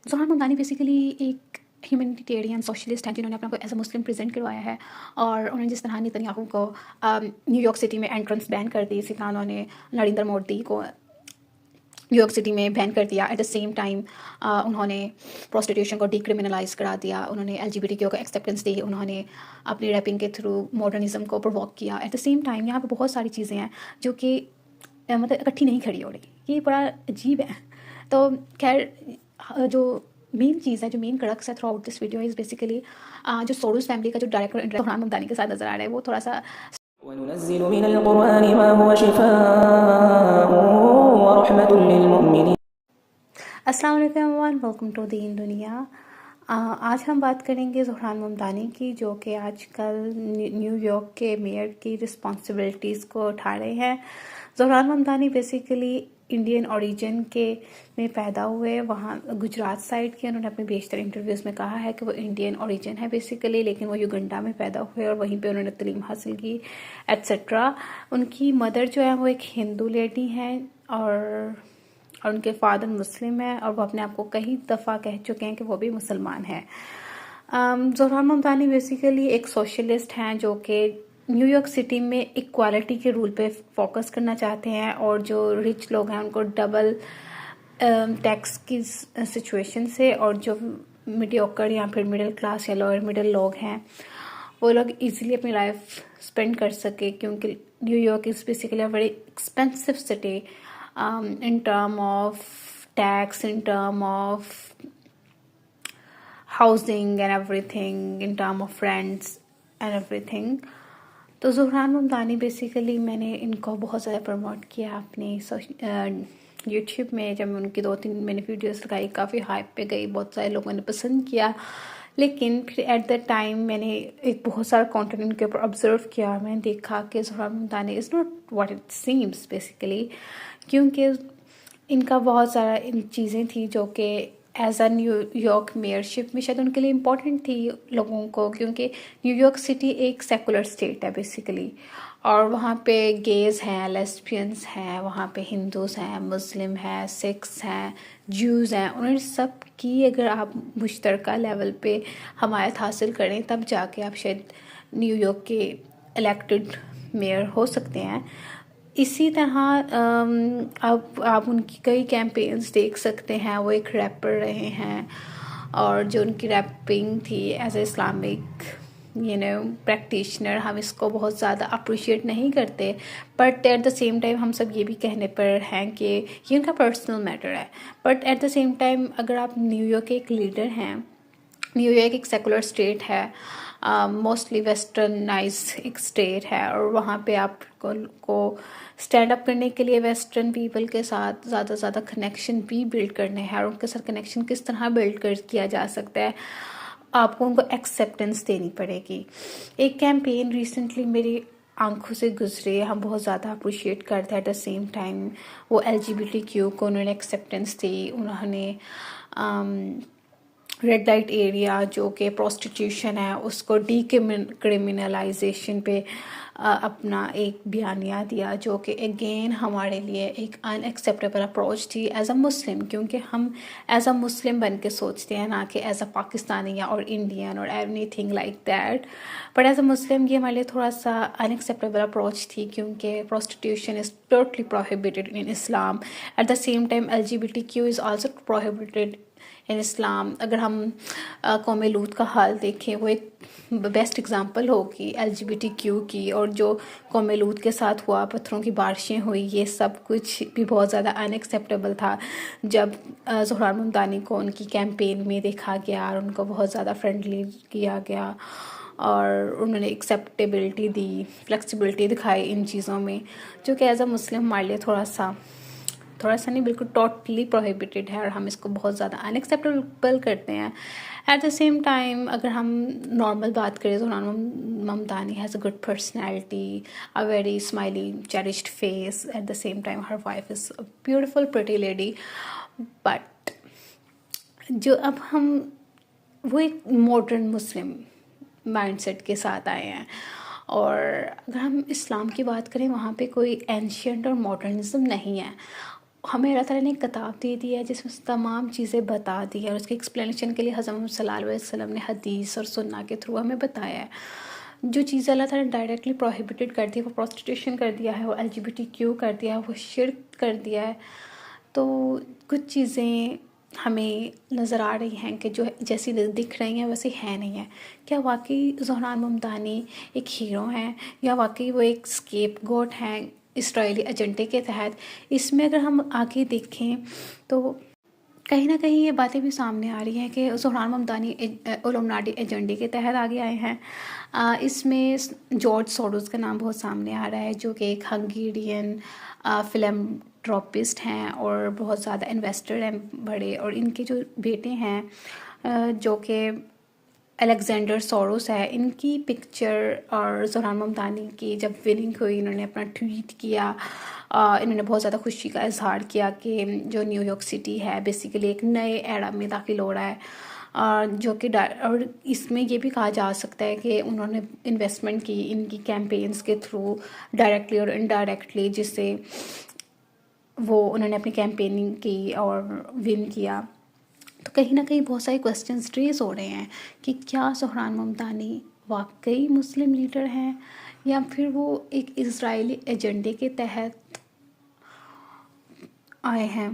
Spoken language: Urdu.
ظہران ممدانی بیسیکلی ایک ہیومینیٹیرین سوشلسٹ ہیں جنہوں نے اپنا کو ایز اے مسلم پریزنٹ کروایا ہے، اور انہوں نے جس طرح نیتن کو نیو یارک سٹی میں انٹرنس بین کر دی، اسی طرح انہوں نے نریندر مودی کو نیو یارک سٹی میں بین کر دیا. ایٹ دا سیم ٹائم انہوں نے پروسٹیٹیوشن کو ڈی کرمنلائز کرا دیا، انہوں نے ایل جی بی ٹی کیو کو ایکسیپٹنس دی، انہوں نے اپنی ریپنگ کے تھرو ماڈرنزم کو پرووک کیا. ایٹ دا سیم ٹائم یہاں پہ بہت ساری چیزیں ہیں جو کہ مطلب اکٹھی نہیں کھڑی ہو رہی، یہ بڑا عجیب ہے. تو خیر جو مین چیز ہے، جو مین کڑکس ہے through out this video is basically جو سوروس فیملی کا جو ڈائریکٹر ظہران ممدانی کے ساتھ نظر آ رہا ہے، وہ تھوڑا سا وَنُنَزِّلُ مِنَ الْقُرْآنِ مَا هُوَ شِفَاءٌ وَرَحْمَةٌ لِّلْمُؤْمِنِينَ. السلام علیکم ایوان، ویلکم ٹو دین دنیا. آج ہم بات کریں گے ظہران ممدانی کی، جو کہ آج کل نیو یارک کے میئر کی رسپانسبلٹیز کو اٹھا رہے ہیں. ظہران ممدانی بیسیکلی انڈین اوریجن کے میں پیدا ہوئے، وہاں گجرات سائڈ کے. انہوں نے اپنے بیشتر انٹرویوز میں کہا ہے کہ وہ انڈین اوریجن ہے بیسیکلی، لیکن وہ یوگنڈا میں پیدا ہوئے اور وہیں پہ انہوں نے تعلیم حاصل کی ایٹسیٹرا. ان کی مدر جو ہے وہ ایک ہندو لیڈی ہیں، اور ان کے فادر مسلم ہیں، اور وہ اپنے آپ کو کئی دفعہ کہہ چکے ہیں کہ وہ بھی مسلمان ہیں. ظہران ممدانی بیسیکلی ایک سوشلسٹ ہیں جو کہ نیو یارک سٹی میں اکوالٹی کے رول پہ فوکس کرنا چاہتے ہیں، اور جو رچ لوگ ہیں ان کو ڈبل ٹیکس کی سچویشن سے، اور جو میڈیوکر یا پھر مڈل کلاس یا لوئر مڈل لوگ ہیں وہ لوگ ایزیلی اپنی لائف اسپینڈ کر سکے، کیونکہ new York is basically a very expensive city in term of tax, in term of housing and everything, in term of rents and everything. تو ظہران ممدانی بیسیکلی میں نے ان کو بہت زیادہ پروموٹ کیا اپنی یوٹیوب میں. جب میں ان کی 2-3 میں نے ویڈیوز لگائی، کافی ہائپ پہ گئی، بہت سارے لوگوں نے پسند کیا. لیکن پھر ایٹ دا ٹائم میں نے ایک بہت سارا کانٹینٹ ان کے اوپر آبزرو کیا، میں نے دیکھا کہ Zohran Mamdani is not what it seems basically, کیونکہ ان کا بہت سارا ان چیزیں تھیں جو کہ ایز اے نیو یارک میئرشپ میں شاید ان کے لیے امپورٹنٹ تھی لوگوں کو، کیونکہ نیو یارک سٹی ایک سیکولر اسٹیٹ ہے بیسیکلی، اور وہاں پہ گیز ہیں، لیسبینس ہیں، وہاں پہ ہندوز ہیں، مسلم ہیں، سکھس ہیں، جوز ہیں. انہیں سب کی اگر آپ مشترکہ لیول پہ حمایت حاصل کریں تب جا کے آپ شاید نیو یارک کے الیکٹڈ میئر ہو سکتے ہیں. اسی طرح آپ ان کی کئی کیمپینز دیکھ سکتے ہیں. وہ ایک ریپر رہے ہیں، اور جو ان کی ریپنگ تھی ایز اے اسلامک پریکٹیشنر، ہم اس کو بہت زیادہ اپریشیٹ نہیں کرتے، but at the same time ہم سب یہ بھی کہنے پر ہیں کہ یہ ان کا پرسنل میٹر ہے. But at the same time اگر آپ نیو یارک کے ایک لیڈر ہیں، نیو یارک ایک سیکولر اسٹیٹ ہے، موسٹلی ویسٹرنائز ایک اسٹیٹ ہے، اور وہاں پہ آپ کو اسٹینڈ اپ کرنے کے لیے ویسٹرن پیپل کے ساتھ زیادہ سے زیادہ کنیکشن بھی بلڈ کرنے ہیں. اور ان کے ساتھ کنیکشن کس طرح بلڈ کیا جا سکتا ہے، آپ کو ان کو ایکسیپٹنس دینی پڑے گی. ایک کیمپین ریسنٹلی میری آنکھوں سے گزرے، ہم بہت زیادہ اپریشیٹ کرتے ہیں. ایٹ دا سیم ٹائم وہ ایل جی بی ٹی کیو کو انہوں نے ایکسیپٹنس دی. انہوں نے ریڈ لائٹ ایریا جو کہ پروسٹیٹیوشن ہے اس کو ڈی کرمنلائزیشن پہ اپنا ایک بیانیہ دیا، جو کہ اگین ہمارے لیے ایک ان ایکسیپٹیبل اپروچ تھی ایز اے مسلم، کیونکہ ہم ایز اے مسلم بن کے سوچتے ہیں، نہ کہ ایز اے پاکستانی یا اور انڈین اور anything like that. But as a Muslim یہ ہمارے لیے تھوڑا سا ان ایکسیپٹیبل اپروچ تھی، کیونکہ prostitution is totally prohibited in Islam. At the same time L G B T Q is also prohibited in Islam. اگر ہم قوم لوط کا حال دیکھیں، وہ ایک بیسٹ اگزامپل ہوگی L G B T Q کی، اور جو قوم لوط کے ساتھ ہوا، پتھروں کی بارشیں ہوئی، یہ سب کچھ بھی بہت زیادہ ان ایکسیپٹیبل تھا. جب ظہران ممدانی کو ان کی کیمپین میں دیکھا گیا اور ان کو بہت زیادہ فرینڈلی کیا گیا، اور انہوں نے ایکسیپٹیبلٹی دی، فلیکسیبلٹی دکھائی ان چیزوں میں، جو کہ ایز اے مسلم ہمارے لیے تھوڑا سا نہیں بلکہ ٹوٹلی پروہیبٹڈ ہے، اور ہم اس کو بہت زیادہ ان ایکسیپٹیبل کرتے ہیں. ایٹ دا سیم ٹائم اگر ہم نارمل بات کریں تو Zohran Mamdani has a good personality, a very smiley cherished face. At the same time her wife is a beautiful pretty lady. But جو اب ہم وہ ایک ماڈرن مسلم مائنڈ سیٹ کے ساتھ آئے ہیں، اور اگر ہم اسلام کی بات کریں وہاں پہ کوئی اینشینٹ اور ماڈرنزم نہیں ہے. ہمیں اللہ تعالیٰ نے ایک کتاب دے دی ہے جس میں تمام چیزیں بتا دی ہے، اور اس کی ایکسپلینیشن کے لیے حضرت محمد صلی اللہ علیہ وسلم نے حدیث اور سنہ کے تھرو ہمیں بتایا ہے۔ جو چیزیں اللہ تعالیٰ نے ڈائریکٹلی پروہیبٹڈ کر دی ہے، وہ پروسٹیٹیوشن کر دیا ہے، وہ LGBTQ کر دیا ہے، وہ شرک کر دیا ہے، تو کچھ چیزیں ہمیں نظر آ رہی ہیں کہ جو جیسی دکھ رہی ہیں ویسی ہے نہیں ہیں۔ کیا واقعی زہران ممدانی ایک ہیرو ہیں، یا واقعی وہ ایک اسکیپ گوٹ ہیں اسرائیلی ایجنڈے کے تحت؟ اس میں اگر ہم آگے دیکھیں تو کہیں نہ کہیں یہ باتیں بھی سامنے آ رہی ہیں کہ زہران ممدانی اولومناٹی ایجنڈے کے تحت آگے آئے ہیں۔ اس میں جارج سوروس کا نام بہت سامنے آ رہا ہے، جو کہ ایک ہنگیرین فلم ٹراپسٹ ہیں اور بہت زیادہ انویسٹر ہیں بڑے، اور ان کے جو بیٹے ہیں جو کہ الیگزینڈر سوروس ہے، ان کی پکچر اور زہران ممدانی کی جب وننگ ہوئی انہوں نے اپنا ٹویٹ کیا، انہوں نے بہت زیادہ خوشی کا اظہار کیا کہ جو نیو یارک سٹی ہے بیسیکلی ایک نئے ایرا میں داخل ہو رہا ہے، جو کہ اور اس میں یہ بھی کہا جا سکتا ہے کہ انہوں نے انویسٹمنٹ کی ان کی کیمپینز کے تھرو ڈائریکٹلی اور انڈائریکٹلی، جس سے وہ انہوں نے اپنی کیمپیننگ کی اور ون کیا۔ تو کہیں نہ کہیں بہت سارے کوسچنز ریز ہو رہے ہیں کہ کیا زہران ممدانی واقعی مسلم لیڈر ہیں، یا پھر وہ ایک اسرائیلی ایجنڈے کے تحت آئے ہیں۔